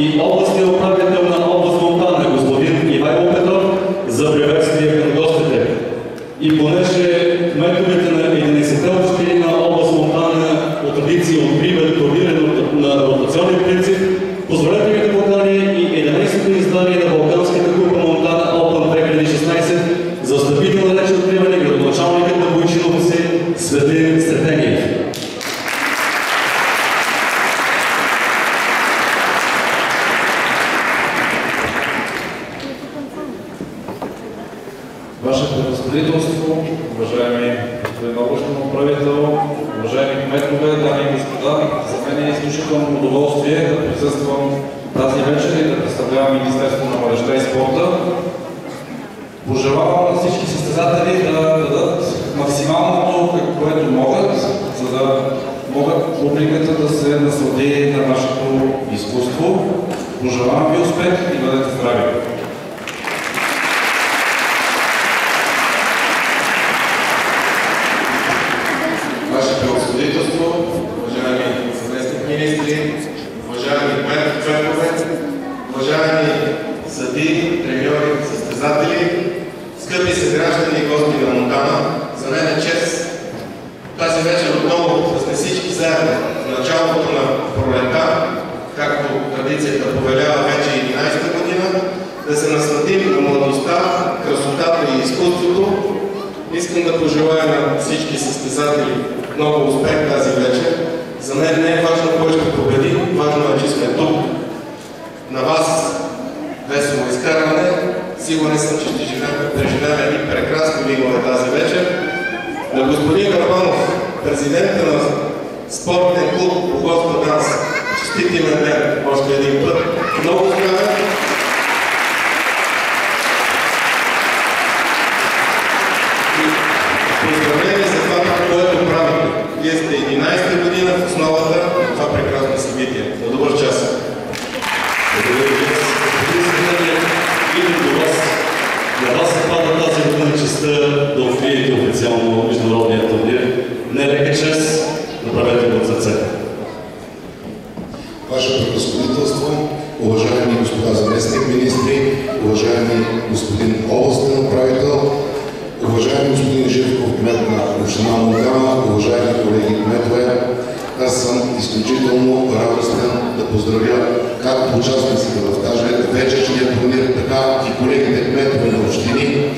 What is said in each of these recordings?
и областния управител на област Монтана, господин Ивайло Петров, за приветствие към гостите. И понеже кметовете на 11-те общини на област Монтана от традиция откриват турнира на ротационен принцип, позволете ми да поканя и 11-то издание на Балканската купа Монтана Open 2016 за встъпителна реч откриване градоначалникът на Бойчиновци Светлин Степениев. Ваше превъзходителство, уважаеми господин областен управител, уважаеми кметове, дами и господа, за мен е изключително удоволствие да присъствам тази вечер и да представлявам Министерството на младежта и спорта. Пожелавам на всички състезатели да дадат максималното, което могат, за да могат публиката да се наслади на вашето изкуство. Пожелавам ви успех и бъдете здрави! Ваше превъзходителство, уважаеми заместник министри, уважаеми кметове, уважаеми съдии, треньори, състезатели, скъпи съграждани и гости на Монтана, за мен е чест тази вечер отново да сме всички заедно в началото на пролета, както традицията повелява вече 11-та година, да се насладим на младостта, красотата и изкуството. Искам да пожелая на всички състезатели много успех тази вечер. За мен не е важно кой ще победи, важно е, че сме тук. На вас весело изкарване. Сигурен съм, че ще преживеем едни прекрасни мигове тази вечер. На господин Върбанов, президента на спортен клуб Богоста Данс, честит имен ден още един път. Много здраве! Поздравление за това, което правите. Вие сте 11-та година в основата на това прекрасно събитие. На добър час! Благодаря ви. На вас се пада тази година честа да откриете официално международния турнир. Не лека чест, направете го от сърце. Ваше превъзходителство, уважаеми господа заместник министри, уважаеми господин областен управител, уважаеми господин Живков, кмет на община Монтана, уважаеми колеги кметове, аз съм изключително радостен да поздравя както участниците в тази вечершния турнир, така и колегите кметове на общини,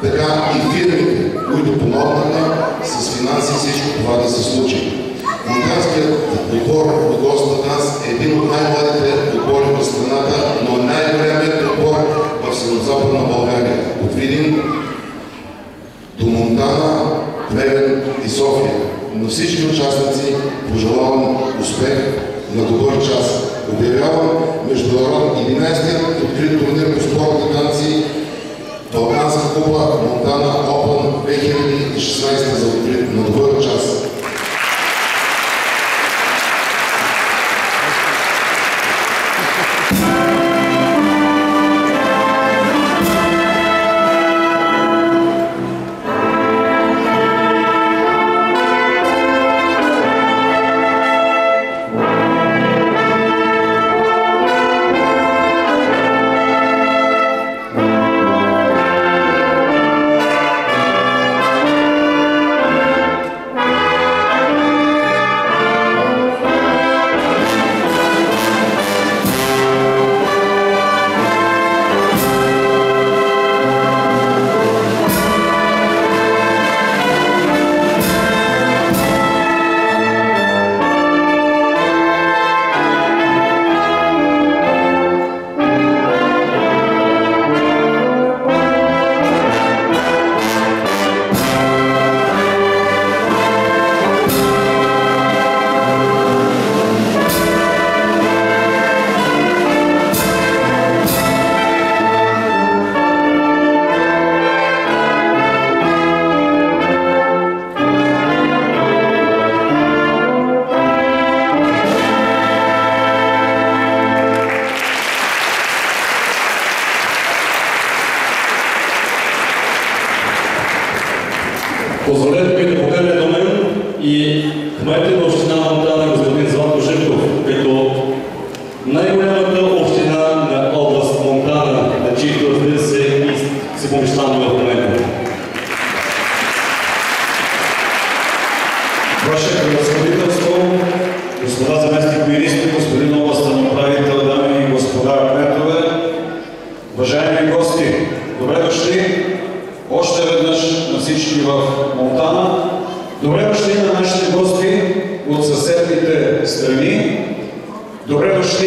така и фирмите, които помогнаха с финанси всичко това да се случи. Монтанският отбор Богоста Данс е един от най-младите отбори в страната, но е най-големият отбор в Северозападна България. От Видин до Монтана, Плевен и София. На всички участници пожелавам успех, на добър час. Обявявам международен 11-тият открит турнир по спортни танци Балканска купа Монтана Open 2016 за открит. На добър час.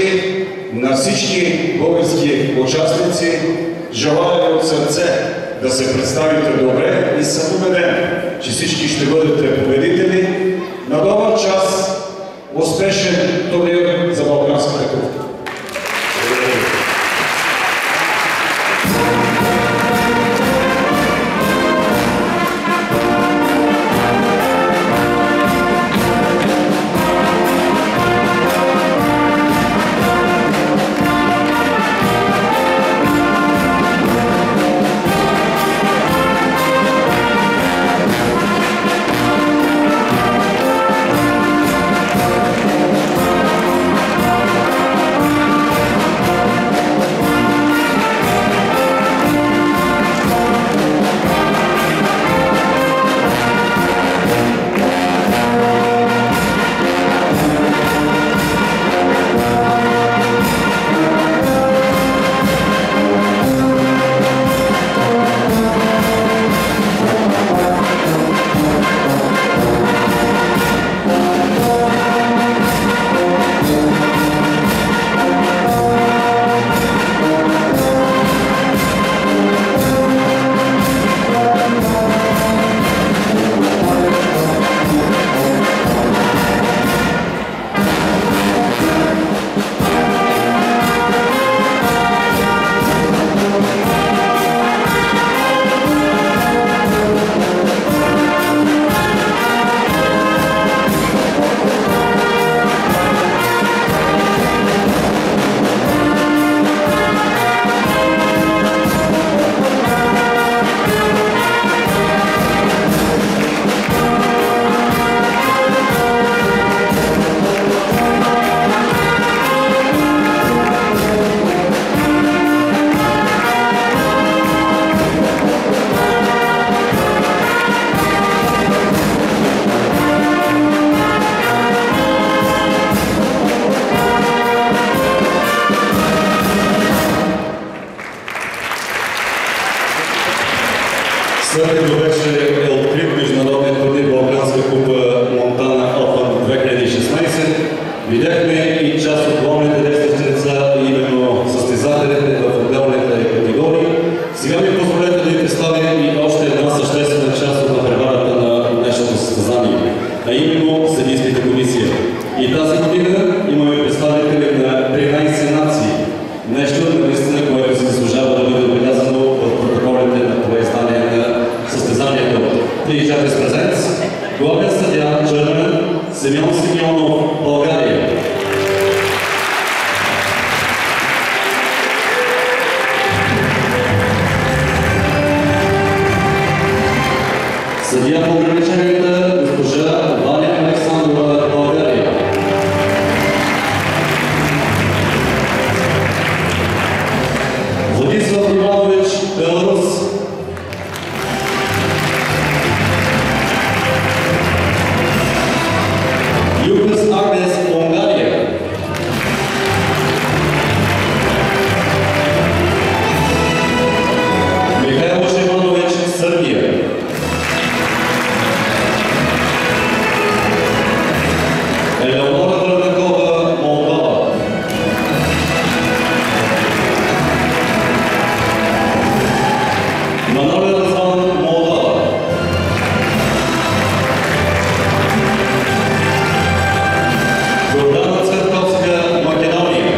колеги, на всички български участници желая от сърце да се представите добре и съм убеден, че всички ще бъдете победители. На добър час, успешен турнир за Балканската купа. След като беше открит международният турнир Балканска купа Монтана Open 2016, видяхме и част от главните действащи лица, именно състезателите в отделните категории. Сега ми позволете да ви представя и още една съществена част от надпреварата на днешното състезание, а именно съдийската комисия. И тази година имаме представители на 13 нации. Нещо наистина, което се заслужава да бъде отбелязано в протоколите на това издание на състезанието. Please have his presence. Главният съдия, German, Семен Симеонов, България. Съдия по ограниченията, госпожа Ваня Александрова, България. Владислав Иванович, Беларус. Югас Агнес, Унгария. Михаил Шиманович, Сърбия. Елеонора Дърнакова, Молдова. Маноле Разван, Молдова. Гордана Цветковска, Македония.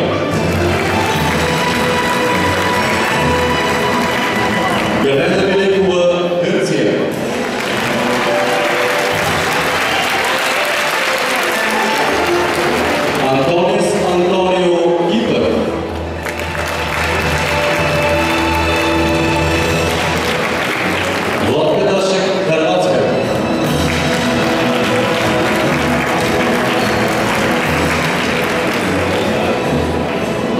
Галена Великова, Гърция. Антонис Антонио, Кипър. Владка Дашек, Хърватска.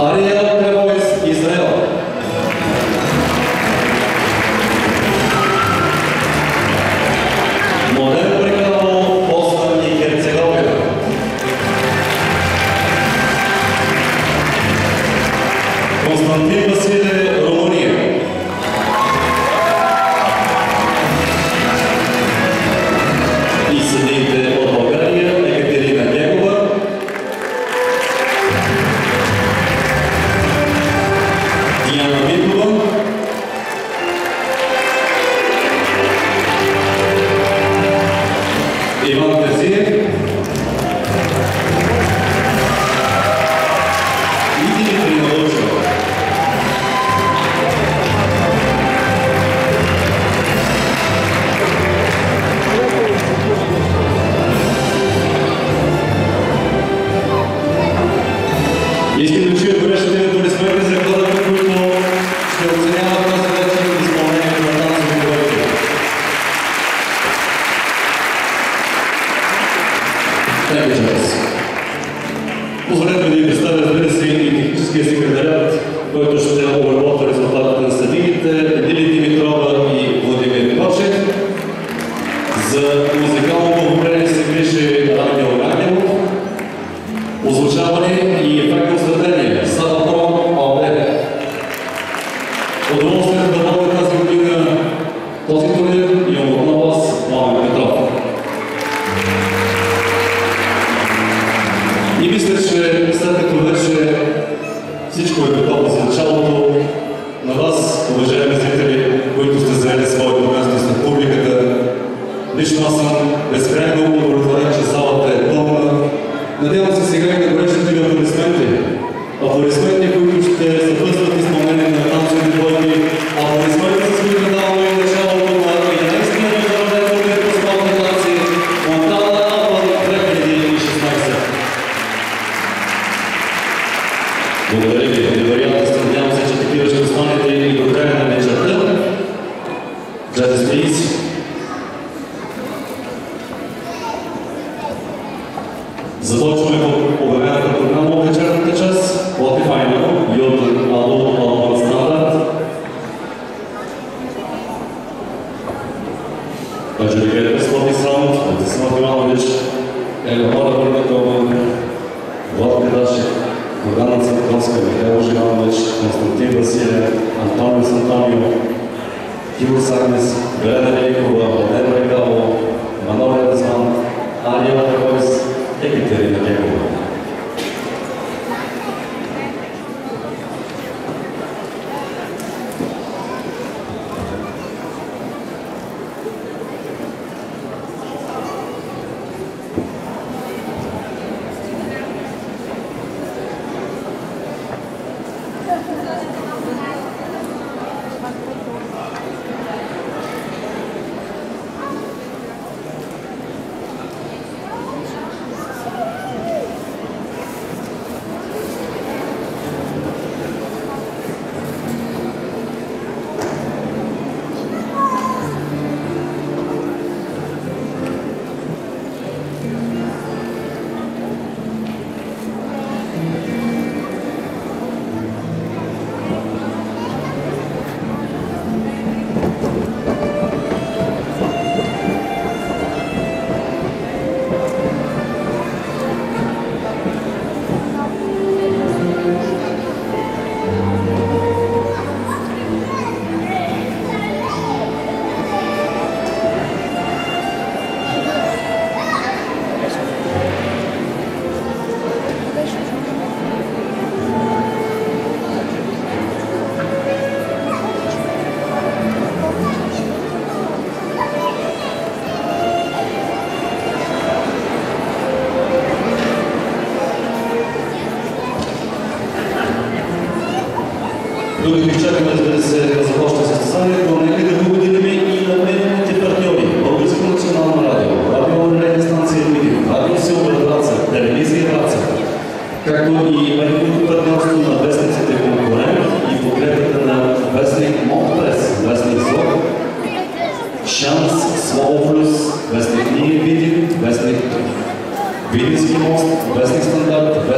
Ариел Превойс, Израел. Моден Прекалов, Босна и Херцеговина. Константин Василе, Румъния. И съдиите от България, Екатерина Гегова. секретарят, който ще обработва резултатите на съдиите, Лили Димитрова и Владимир Пашев. За музикалното оформление се грижи Ангел Ангелов. Озвучаване и ефектно следение Сава Пром Алберия. Удоволствието да водя тази година този турнир имам отново аз, Пламен Петров. И мисля, че след като вече всичко е готово за началото, на вас, уважаеми зрители, които сте заели своето място след публиката, лично аз съм безкрайно удовлетворен, че залата е пълна. Надявам се сега и да горещите ви аплодисменти. Аплодисменти, които ще съпътстват изпълнение на танцовите бойки. Аплодисменти, с които даваме и началото на 11-тия международен турнир по спортни танци Монтана Апъл 2016. Благодаря ви. Невероятно сте, надявам се, че такива ще останете и до края на вечерта. Judges, please. Започваме по обявената програма от вечерната част. Quarterfinal, Jordan Alban Standard. Adjudicator Sporting Sound, Владислав Иванович, Елеонора Бърнакова, Влад Кадашев, Гордана Църковска, Михайло Жиганович, Константин Василев, Антонио Сантонио, Киво Сагнес, Галена Лейкова, Владен Райкало, Манолия Дезман, Ания Латакойс, Екатерина Гекова. Докато изчакаме, разбира се, да започне състезанието, нека да благодарим и на медийните партньори. Българско национално радио, радио станция Видео, радио Силвер Враца, телевизия Враца, както и медийното партньорство на вестниците Конкурент и подкрепата на вестник Монтпрес, вестник Зло, Шанс, Слово Плюс, вестник Ние Видим, вестник Видински мост, вестник Стандарт,